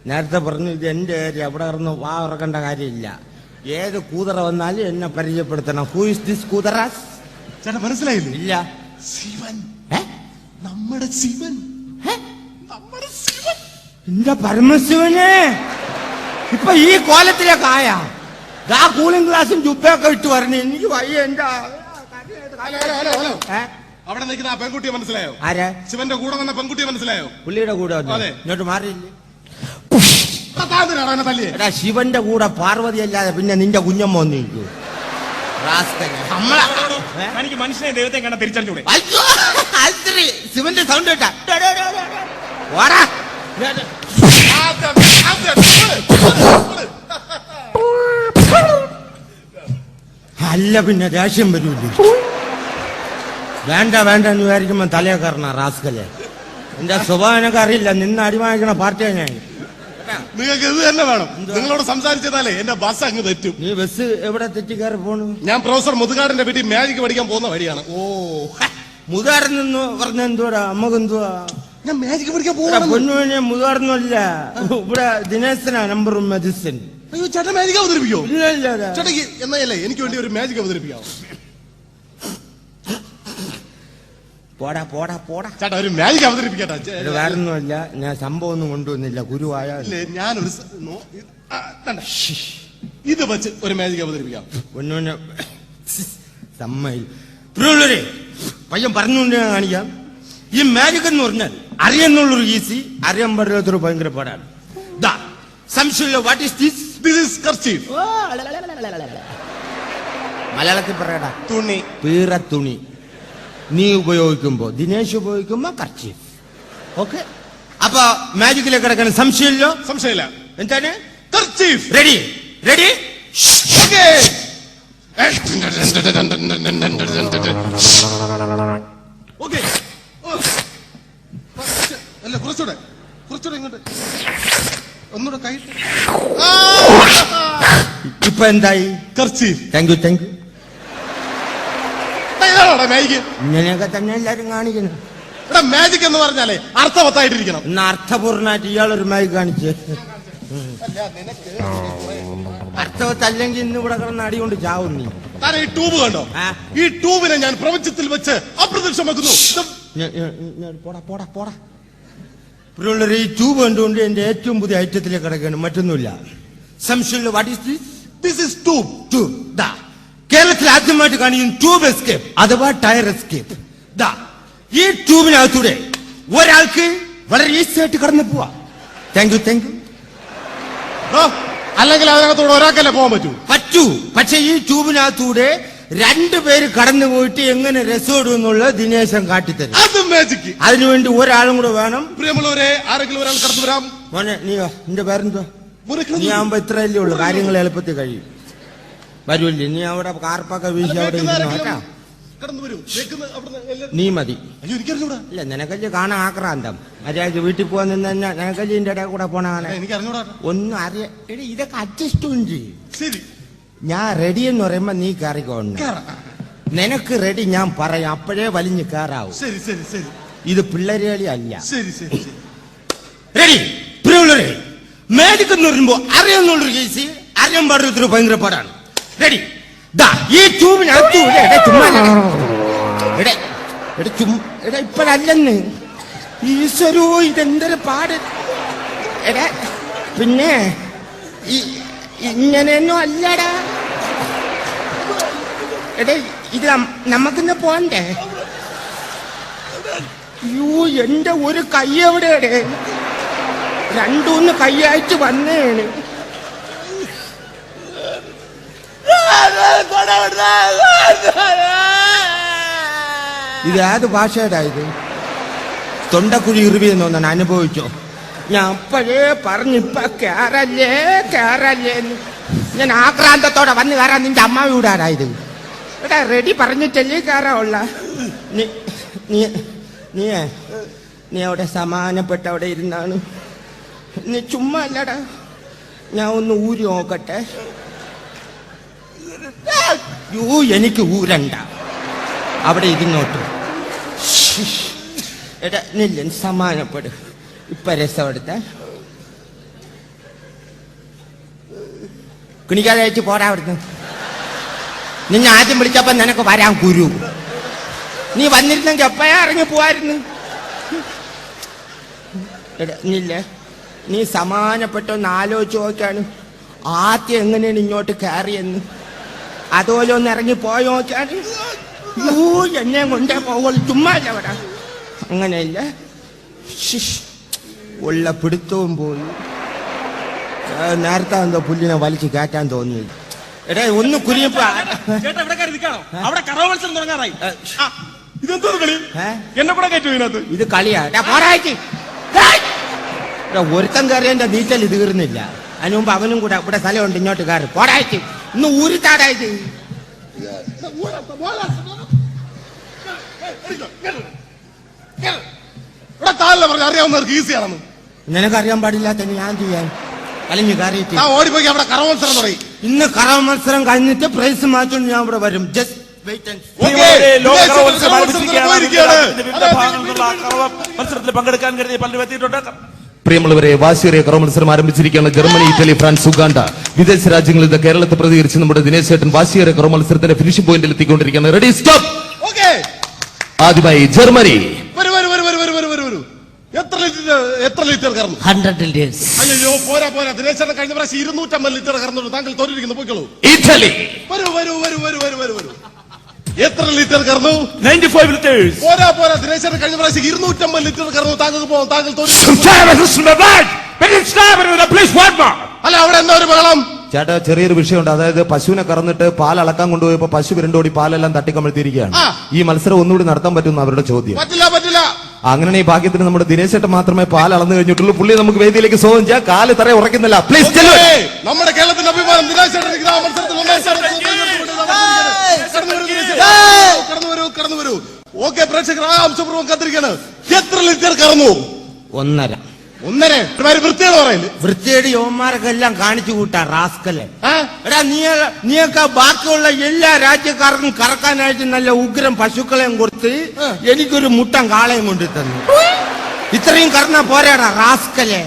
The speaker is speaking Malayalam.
നേരത്തെ പറഞ്ഞു ഇത് എന്റെ ഏരിയ, അവിടെ കിടന്ന് വാ ഇറക്കേണ്ട കാര്യമില്ല. ഏത് കൂതറ വന്നാലും എന്നെ പരിചയപ്പെടുത്തണം. ഹൂ ഇസ് ദിസ് കൂതറാസ്? ചേട്ടാ മനസ്സിലായില്ലേ? ഇല്ല. ശിവൻ, നമ്മുടെ ശിവൻ, നമ്മുടെ ശിവൻ. എന്റെ പരമശിവനെ ഇപ്പൊ ഈ കോലത്തിലേക്കായ ആ കൂളിംഗ് ഗ്ലാസും ജുബയൊക്കെ ഇട്ട് വരണേ. എനിക്ക് വയ്യ. എന്റെ അവിടെ നിൽക്കുന്ന ആ പെൺകുട്ടിയെ മനസ്സിലായോ? ആരാ? ശിവന്റെ കൂടെ വന്ന പെൺകുട്ടിയെ മനസ്സിലായോ? പുള്ളിയുടെ കൂടെ ഇങ്ങോട്ട് മാറിയില്ലേ? എടാ ശിവന്റെ കൂടെ പാർവതി അല്ലാതെ പിന്നെ നിന്റെ കുഞ്ഞമ്മ വന്നിരിക്കൂ. എനിക്ക് മനുഷ്യനെ ദൈവത്തെ കണ്ട തിരിച്ചറിഞ്ഞൂടെ? ശിവന്റെ സൗണ്ട് കേട്ടാ അല്ല പിന്നെ ദേഷ്യം വരൂല്ലേ? വേണ്ട വേണ്ട എന്ന് വിചാരിക്കുമ്പോ തലയെ കയറണ റാസ്കലെ. എന്റെ സ്വഭാവം എനിക്ക് അറിയില്ല. നിന്ന് അടിമാനിക്കണ പാർട്ടിയാണ് ഞാൻ. നിങ്ങൾക്ക് ഇത് തന്നെ വേണം. നിങ്ങളോട് സംസാരിച്ചതാലേ എന്റെ ബസ് അങ്ങ് തെറ്റും. നീ ബസ് എവിടെ തെറ്റി കയറി പോണു? ഞാൻ പ്രൊഫസർ മുതുകാടിന്റെ വീട്ടിൽ മാജിക് പഠിക്കാൻ പോകുന്ന വഴിയാണ്. ഓ, മുതുകാടൻ നിന്ന് പറഞ്ഞ എന്തുവാ? അമ്മക്ക് എന്തുവാ? ഞാൻ മാജിക് പഠിക്കാൻ പോകുന്ന പൊന്നുവിനെ മുതുകാടൊന്നുമല്ല. ഇവിടെ ദിനേശനാ നമ്പർ മെഡിസിൻ. അയ്യോ ചേട്ടൻ മാജിക് അവതരിപ്പിക്കോ? ഇല്ല ചേട്ടക്ക് എന്നല്ലേ എനിക്ക് വേണ്ടി ഒരു മാജിക് അവതരിപ്പിക്കാവോ? പോടാ പോടാ പോടാ ചേട്ടാ ഒരു മാജിക് അവതരിപ്പിക്കട്ടെ. വേറൊന്നുമല്ല, ഞാൻ സംഭവം ഒന്നും കൊണ്ടുവന്നില്ല. ഗുരുവായ ഞാനൊരു ഇത് വെച്ച് ഒരു മാജിക് അവതരിപ്പിക്കാം. പൊന്നുവിനെ സമ്മതി പയ്യൻ പറഞ്ഞുകൊണ്ട് ഞാൻ കാണിക്കാം. ഈ മാജിക് എന്ന് പറഞ്ഞാൽ അറിയാന്നുള്ളൊരു ഈസി, അറിയാൻ പറ്റാത്തൊരു ഭയങ്കര പാടാണ്. സംശയമില്ല. What is this? This is kerchief. മലയാളത്തിൽ പറയടാ. തുണി, പീറ തുണി. നീ ഉപയോഗിക്കുമ്പോ, ദിനേശ് ഉപയോഗിക്കുമ്പോ കർച്ചീഫ്. ഓക്കെ. അപ്പൊ മാജിക്കിലേക്ക് കിടക്കാൻ സംശയമില്ലോ? സംശയമില്ല. എന്താണ്? കർച്ചീഫ്. Ready ready. ഓക്കെ. അല്ല കുറച്ചുകൂടെ ഇങ്ങോട്ട് ഒന്നുകൂടെ കൈ. ഇപ്പൊ എന്തായി? Kerchief. Thank you thank you. Magic ഇങ്ങനെയൊക്കെ തന്നെ എല്ലാരും കാണിക്കണം. ഇവിടെ മാജിക് എന്ന് പറഞ്ഞാലേ അർത്ഥവത്തായിട്ടിരിക്കണം. എന്നാ അർത്ഥപൂർണ്ണമായിട്ട് ഇയാളൊരു മാജിക് കാണിച്ച്. അർത്ഥവത്തല്ലെങ്കിൽ ഇന്ന് ഇവിടെ കിടന്ന് അടികൊണ്ട് ചാവും നീ. താൻ ഈ ട്യൂബ് കണ്ടോ? ഈ ട്യൂബിനെ ഞാൻ പ്രപഞ്ചത്തിൽ വെച്ച് അപ്രത്യക്ഷമാക്കുന്നു. പോടാ പോടാ പോടാ. ഇവിടെയുള്ളൊരു ഈ ട്യൂബ് കണ്ടുകൊണ്ട് എന്റെ ഏറ്റവും പുതിയ ഐറ്റത്തിലേക്ക് കിടക്കുകയാണ്. മറ്റൊന്നുമില്ല. സംശയമില്ല. What is this? This is tube. Tube. കേരളത്തിൽ ആദ്യമായിട്ട് കാണിക്കും ട്യൂബ് എസ്കേപ്പ് അഥവാ ടയർ എസ്കേപ്പ്. ഈ ട്യൂബിനകത്തൂടെ ഒരാൾക്ക് വളരെ ഈസി ആയിട്ട് കടന്നു പോവാ. Thank you thank you. അല്ലെങ്കിൽ അതിനകത്തൂടെ ഒരാൾക്കല്ലേ പോകാൻ പറ്റൂ? പക്ഷെ ഈ ട്യൂബിനകത്തൂടെ രണ്ടുപേര് കടന്നു പോയിട്ട് എങ്ങനെ രസോടും എന്നുള്ളത് ദിനേശൻ കാട്ടിത്തരും. അത് മാജിക്. അതിനുവേണ്ടി ഒരാളും കൂടെ വേണം. പ്രിയമുള്ളവരെ, ആരെങ്കിലും ഒരാൾ കടന്നു വരാം. മോനെ നീ നിന്റെ പേരെന്തുവാ? നീ ആവുമ്പോ ഇത്രയല്ലേ ഉള്ളു, കാര്യങ്ങൾ എളുപ്പത്തിൽ കഴിയും. വരൂല്ലേ? നീ അവിടെ കാർപ്പൊക്കെ വീശി അവിടെ ഇരുന്നോ. നീ മതി. ഇല്ല നിനക്കല്ലേ കാണാൻ ആക്രാന്തം. മര്യാദക്ക് വീട്ടിൽ പോകാൻ നിന്ന് നിനക്കല്ലേ ഇതിന്റെ ഇടയിൽ കൂടെ പോണ ഒന്നും അറിയാ. എടി ഇതൊക്കെ അഡ്ജസ്റ്റും ചെയ്യും. ഞാൻ റെഡി എന്ന് പറയുമ്പോ നീ കയറിക്കോണം. നിനക്ക് റെഡി ഞാൻ പറയാം, അപ്പോഴേ വലിഞ്ഞ് കയറാവും. ഇത് പിള്ളേര് കളി അല്ല. റെഡി. മേടിക്ക് എന്ന് പറയുമ്പോ അറിയാന്നുള്ളൊരു കേസ്, അറിയാൻ പാടുള്ളൊരു ഭയങ്കര പാടാണ്. റെഡി. ഈ ട്യൂബിനകത്തു ഇപ്പഴല്ലെന്ന് ഈശ്വരോ ഇതെന്തൊരു പാട്. എടാ പിന്നെ ഇങ്ങനെയൊന്നും അല്ലടാ. എടാ ഇത് നമുക്കിന്ന് പോണ്ടേ? യോ എന്റെ ഒരു കൈ എവിടെയാടേ? രണ്ടൂന്ന് കൈയായിട്ട് വന്നേണ്. ഇത് ഏത് ഭാഷയുടെ ഇത്? തൊണ്ടക്കുഴി ഇറുവിയെന്ന് തോന്നാൻ അനുഭവിച്ചോ? ഞാൻ അപ്പോഴേ പറഞ്ഞിപ്പ കേറല്ലേ ഞാൻ ആക്രാന്തത്തോടെ വന്ന് കയറാൻ നിന്റെ അമ്മ വീടാരായത്. എടാ റെഡി പറഞ്ഞിട്ടല്ലേ കയറാവുള്ള. നീ അവിടെ സമാനപ്പെട്ട അവിടെ ഇരുന്നാണ്. നീ ചുമ്മാ അല്ലടാ. ഞാൻ ഒന്ന് ഊരി നോക്കട്ടെ. എനിക്ക് ഊരണ്ട, അവിടെ ഇരുന്നോട്ട്. എടാ നില്ല സമാനപ്പെടും. ഇപ്പൊ രസം എടുത്ത കിണിക്കാതെ അയച്ച് പോരാ അവിടുന്ന്. നിന്നെ ആദ്യം വിളിച്ചപ്പോ നിനക്ക് വരാൻ കുരു. നീ വന്നിരുന്നെങ്കിൽ എപ്പോഴാ ഇറങ്ങി പോവായിരുന്നു. ഇല്ലേ നീ സമാനപ്പെട്ടൊന്ന് ആലോചിച്ച് നോക്കിയാണ് ആദ്യം എങ്ങനെയാണ് ഇങ്ങോട്ട് കയറിയെന്ന്. അതുപോലെ ഒന്ന് ഇറങ്ങി പോയി നോക്കിയാണ് എന്നെ കൊണ്ടേ പോകുള്ളൂ. ചുമ്മാ ഇല്ല അവിടെ അങ്ങനെയില്ല. ഉള്ള പിടുത്തവും പോയി. നേരത്തെ എന്തോ പുല്ലിനെ വലിച്ചു കയറ്റാൻ തോന്നി. എടേ ഒന്ന് കുരിയപ്പോ അവിടെ കറവത്സരം തുടങ്ങാറായി. ഇതെന്തോ കളി? എന്നെ കൂടെ കയറ്റു ഇതിനകത്ത്. ഇത് കളിയാ പോരാഴ്ച. ഒരുത്തം കയറിയതിന്റെ നീറ്റൽ തീർന്നില്ല. അതിന് മുമ്പ് അവനും കൂടെ ഇവിടെ സ്ഥലമുണ്ട് ഇങ്ങോട്ട് കയറി പോരാഴ്ച. ഇന്ന് ഊരിത്താടായിട്ട് ഇവിടെ താഴെ പറഞ്ഞ അറിയാവുന്നവർക്ക് ഈസിയാണെന്ന്. നിനക്കറിയാൻ പാടില്ലാത്ത ഞാൻ ചെയ്യാൻ അല്ലെങ്കിൽ കയറിയിട്ട് ഓടിപ്പോയി അവിടെ കറവ മത്സരം തുടങ്ങി. ഇന്ന് കറവ മത്സരം കഴിഞ്ഞിട്ട് പ്രൈസ് മാറ്റം ഞാൻ ഇവിടെ വരും. ജസ്റ്റ് മത്സരത്തിൽ പങ്കെടുക്കാൻ കരുതിയ പലരും എത്തിയിട്ടുണ്ട്. പ്രിയമുള്ളവരെ, വാശിയേറിയ കറവ മത്സരം ആരംഭിച്ചിരിക്കുകയാണ്. ജർമ്മനി, ഇറ്റലി, ഫ്രാൻസ്, ഉഗാണ്ട വിദേശ രാജ്യങ്ങളിൽ നിന്ന് കേരളത്തെ പ്രതികരിച്ച് നമ്മുടെ ദിനേശ് ചേട്ടൻ വാശിയേറിയ കറവ മത്സരത്തിന്റെ ഫിനിഷിംഗ് പോയിന്റിൽ എത്തിക്കൊണ്ടിരിക്കുകയാണ്. Ready stop. ആദ്യമായി ജർമ്മനി. എത്ര ലിറ്റർ കറന്നു? 100 liters. അയ്യോ പോരാ പോരാ. ദിനേശ് കഴിഞ്ഞ പ്രാവശ്യം 250 ലിറ്റർ കറന്നുള്ളൂ. താങ്കൾ തോറ്റിരിക്കുന്നു. പോയിക്കോളൂ. ഇറ്റലി. വരൂ. എത്ര ലിറ്റർ കറന്നു? 95 liters. പോരാ പോരാ. ദിനേശ് കഴിഞ്ഞ പ്രാവശ്യം 250 ലിറ്റർ കറന്നു. താങ്കൾക്ക് പോകാം. താങ്കൾ അല്ല അവിടെ എന്താ ഒരു ബഹളം? ചേട്ടാ, ചെറിയൊരു വിഷയമുണ്ട്. അതായത് പശുവിനെ കറന്നിട്ട് പാൽ അളക്കാൻ കൊണ്ടുപോയപ്പോ പശു വിരണ്ടോടി പാലെല്ലാം തട്ടിക്കമഴ്ത്തിയിരിക്കുകയാണ്. ഈ മത്സരം ഒന്നുകൂടി നടത്താൻ പറ്റുന്ന അവരുടെ ചോദ്യം. പറ്റില്ല. അങ്ങനെ ഈ ഭാഗ്യത്തിന് നമ്മുടെ ദിനേശ് ചേട്ടൻ മാത്രമേ പാൽ അളന്നു കഴിഞ്ഞിട്ടുള്ളൂ. പുള്ളി നമുക്ക് വേദിയിലേക്ക് സ്വാഗതം ചെയ്യാം. കാല് തറയെ ഉറക്കുന്നില്ല. പ്ലീസ് നമ്മുടെ കേരളത്തിന്റെ അഭിമാനം ദിനേശ് ചേട്ടൻ ആ മത്സരത്തിൽ കടന്നു വരൂ. ഓക്കെ പ്രേക്ഷകർ ആംശപൂർവ്വം കാത്തിരിക്കാണ്. എത്ര ലിറ്റർ കറന്നു? 1.5. വൃത്തിയാണ് പറയുന്നത്. വൃത്തിയേട് യോന്മാരൊക്കെ എല്ലാം കാണിച്ചു കൂട്ടാ റാസ്കല്ലേ. എടാ നീയൊക്കെ ബാക്കിയുള്ള എല്ലാ രാജ്യക്കാർക്കും കറക്കാനായിട്ട് നല്ല ഉഗ്രം പശുക്കളെയും കൊടുത്ത് എനിക്കൊരു മുട്ടൻ കാളയും കൊണ്ടു തന്നു. ഇത്രയും കറന്നാ പോരാടാ റാസ്കല്ലേ.